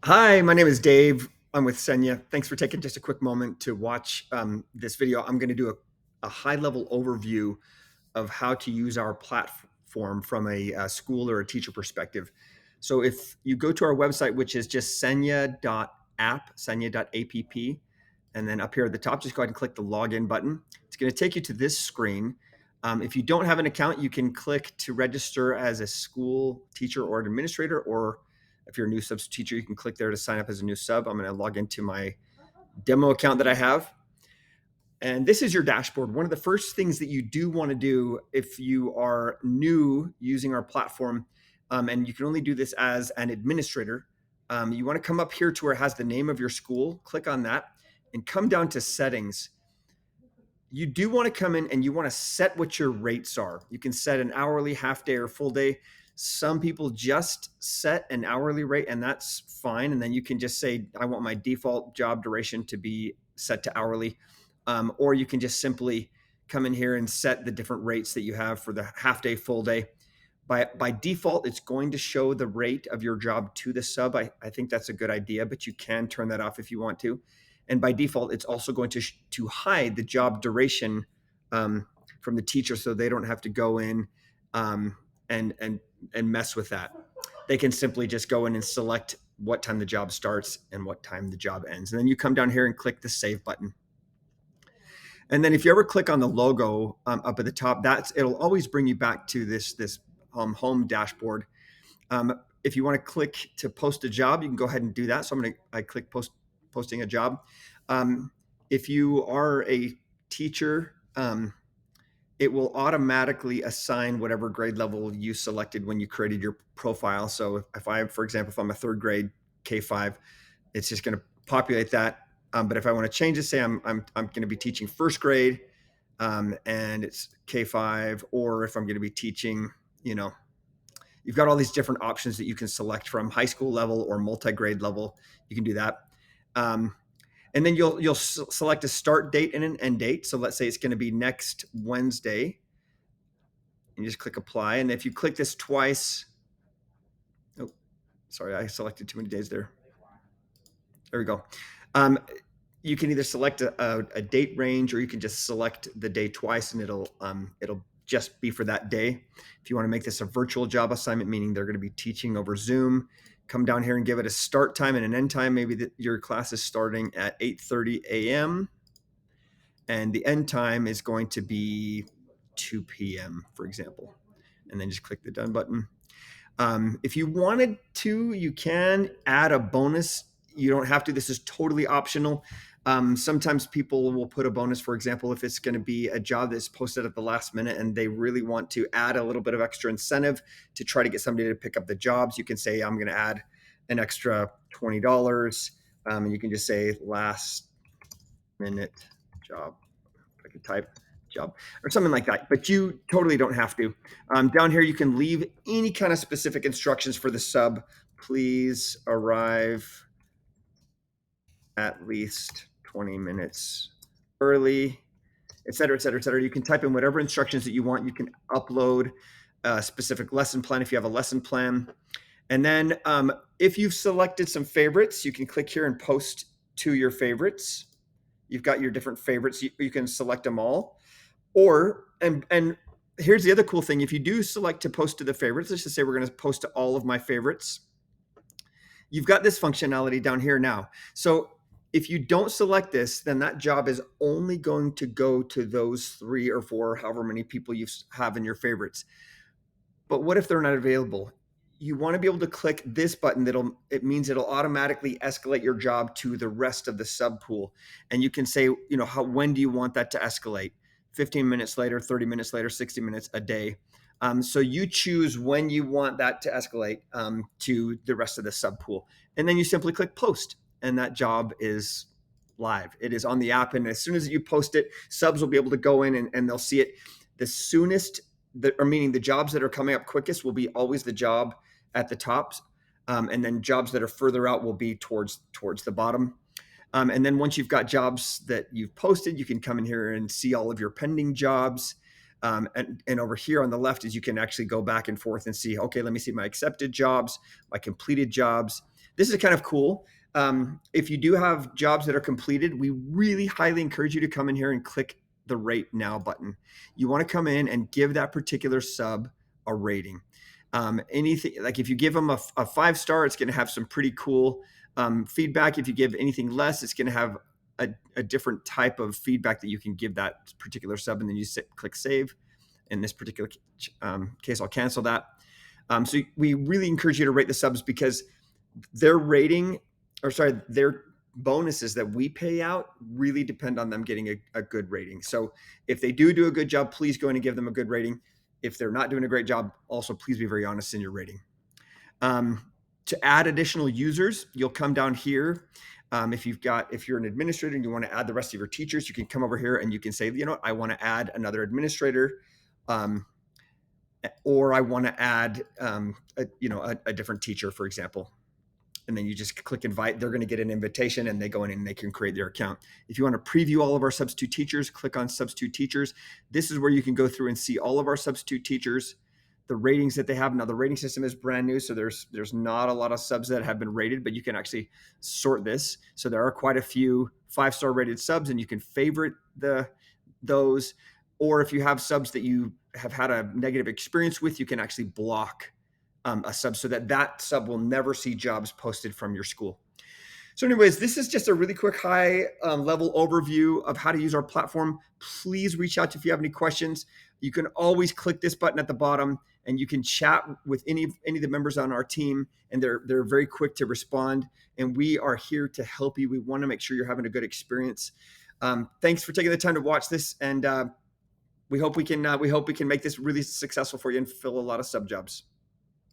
Hi, my name is Dave. I'm with Senya. Thanks for taking just a quick moment to watch this video. I'm going to do a high-level overview of how to use our platform from a school or a teacher perspective. So if you go to our website, which is just senya.app, senya.app, and then up here at the top, just go ahead and click the login button. It's going to take you to this screen. If you don't have an account, you can click to register as a school teacher or an administrator, or if you're a new substitute teacher, you can click there to sign up as a new sub. I'm going to log into my demo account that I have. And this is your dashboard. One of the first things that you do want to do if you are new using our platform, and you can only do this as an administrator, you want to come up here to where it has the name of your school, click on that, and come down to settings. You do want to come in and you want to set what your rates are. You can set an hourly, half day, or full day. Some people just set an hourly rate, and that's fine. And then you can just say, I want my default job duration to be set to hourly. Or you can just simply come in here and set the different rates that you have for the half day, full day. By default, it's going to show the rate of your job to the sub. I think that's a good idea, but you can turn that off if you want to. And by default, it's also going to hide the job duration from the teacher, so they don't have to go in and mess with that. They can simply just go in and select what time the job starts and what time the job ends. And then you come down here and click the save button. And then if you ever click on the logo up at the top, it'll always bring you back to this home dashboard. If you want to click to post a job, you can go ahead and do that. So I click posting a job. If you are a teacher, it will automatically assign whatever grade level you selected when you created your profile. So for example, if I'm a third grade K5, it's just going to populate that. But if I want to change it, say I'm going to be teaching first grade, and it's K5, or if I'm going to be teaching, you've got all these different options that you can select from high school level or multi-grade level. You can do that. And then you'll select a start date and an end date. So let's say it's going to be next Wednesday. And you just click apply. And if you click this twice, oh, sorry, I selected too many days there. There we go. You can either select a date range, or you can just select the day twice, and it'll just be for that day. If you want to make this a virtual job assignment, meaning they're going to be teaching over Zoom, come down here and give it a start time and an end time. Maybe your class is starting at 8:30 a.m. and the end time is going to be 2 p.m., for example. And then just click the done button. If you wanted to, you can add a bonus. You don't have to. This is totally optional. Sometimes people will put a bonus, for example, if it's going to be a job that's posted at the last minute and they really want to add a little bit of extra incentive to try to get somebody to pick up the jobs. You can say, I'm going to add an extra $20. And you can just say last minute job. I could type job or something like that, but you totally don't have to. Down here, you can leave any kind of specific instructions for the sub. Please arrive at least 20 minutes early, et cetera, et cetera, et cetera. You can type in whatever instructions that you want. You can upload a specific lesson plan if you have a lesson plan. And then if you've selected some favorites, you can click here and post to your favorites. You've got your different favorites. You can select them all. Or, and here's the other cool thing. If you do select to post to the favorites, let's just say we're going to post to all of my favorites. You've got this functionality down here now. So if you don't select this, then that job is only going to go to those 3 or 4, however many people you have in your favorites. But what if they're not available? You want to be able to click this button. It means it'll automatically escalate your job to the rest of the sub pool. And you can say, when do you want that to escalate? 15 minutes later, 30 minutes later, 60 minutes, a day. So you choose when you want that to escalate to the rest of the sub pool. And then you simply click post, and that job is live. It is on the app. And as soon as you post it, subs will be able to go in and they'll see it. The soonest, meaning the jobs that are coming up quickest will be always the job at the top. And then jobs that are further out will be towards the bottom. And then once you've got jobs that you've posted, you can come in here and see all of your pending jobs. And over here on the left is you can actually go back and forth and see, okay, let me see my accepted jobs, my completed jobs. This is kind of cool. If you do have jobs that are completed, we really highly encourage you to come in here and click the rate now button. You want to come in and give that particular sub a rating. Anything like if you give them a 5-star, it's going to have some pretty cool feedback. If you give anything less, it's going to have a different type of feedback that you can give that particular sub, and then you click save. In this particular case, I'll cancel that. So we really encourage you to rate the subs because their rating, or sorry, their bonuses that we pay out really depend on them getting a good rating. So if they do a good job, please go in and give them a good rating. If they're not doing a great job, also please be very honest in your rating. To add additional users, you'll come down here. If you're an administrator and you want to add the rest of your teachers, you can come over here and you can say, you know what, I want to add another administrator, or I want to add a different teacher, for example. And then you just click invite. They're going to get an invitation and they go in and they can create their account. If you want to preview all of our substitute teachers, click on substitute teachers. This is where you can go through and see all of our substitute teachers, the ratings that they have. Now the rating system is brand new, so there's not a lot of subs that have been rated, but you can actually sort this. So there are quite a few 5-star rated subs, and you can favorite those. Or if you have subs that you have had a negative experience with, you can actually block a sub so that sub will never see jobs posted from your school. So anyways, this is just a really quick high level overview of how to use our platform. Please reach out if you have any questions. You can always click this button at the bottom and you can chat with any of the members on our team, and they're very quick to respond. And we are here to help you. We want to make sure you're having a good experience. Thanks for taking the time to watch this, and we hope we can make this really successful for you and fill a lot of sub jobs.